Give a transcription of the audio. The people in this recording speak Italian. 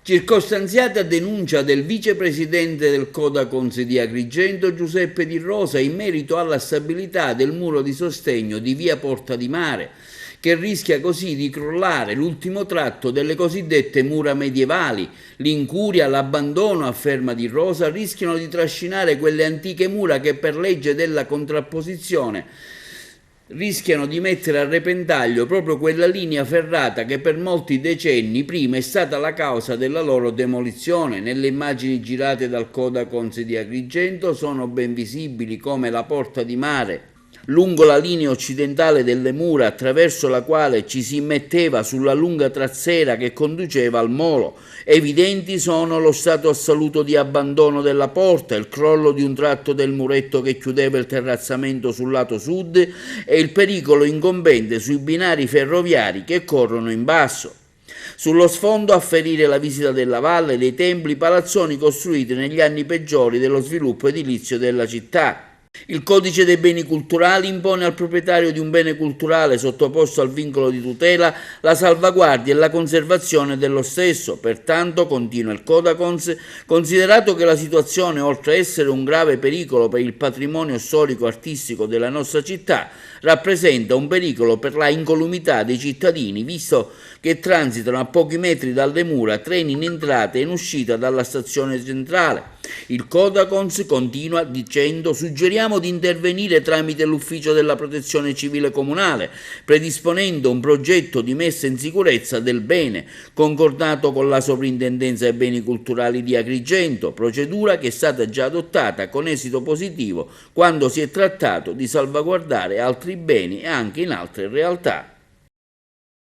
Circostanziata denuncia del vicepresidente del Codacons di Agrigento Giuseppe Di Rosa in merito alla stabilità del muro di sostegno di via Porta di Mare, che rischia così di crollare l'ultimo tratto delle cosiddette mura medievali. L'incuria, l'abbandono, afferma Di Rosa, rischiano di trascinare quelle antiche mura che per legge della contrapposizione rischiano di mettere a repentaglio proprio quella linea ferrata che per molti decenni prima è stata la causa della loro demolizione. Nelle immagini girate dal Codacons di Agrigento sono ben visibili come la Porta di Mare, lungo la linea occidentale delle mura attraverso la quale ci si immetteva sulla lunga trazzera che conduceva al molo. Evidenti sono lo stato assoluto di abbandono della porta, il crollo di un tratto del muretto che chiudeva il terrazzamento sul lato sud e il pericolo incombente sui binari ferroviari che corrono in basso. Sullo sfondo a ferire la visita della valle, dei templi, palazzoni costruiti negli anni peggiori dello sviluppo edilizio della città. Il codice dei beni culturali impone al proprietario di un bene culturale sottoposto al vincolo di tutela la salvaguardia e la conservazione dello stesso. Pertanto, continua il Codacons, considerato che la situazione, oltre a essere un grave pericolo per il patrimonio storico-artistico della nostra città, rappresenta un pericolo per la incolumità dei cittadini, visto che transitano a pochi metri dalle mura treni in entrata e in uscita dalla stazione centrale. Il Codacons continua dicendo: suggeriamo di intervenire tramite l'ufficio della protezione civile comunale, predisponendo un progetto di messa in sicurezza del bene, concordato con la sovrintendenza dei beni culturali di Agrigento, procedura che è stata già adottata con esito positivo quando si è trattato di salvaguardare altri beni anche in altre realtà.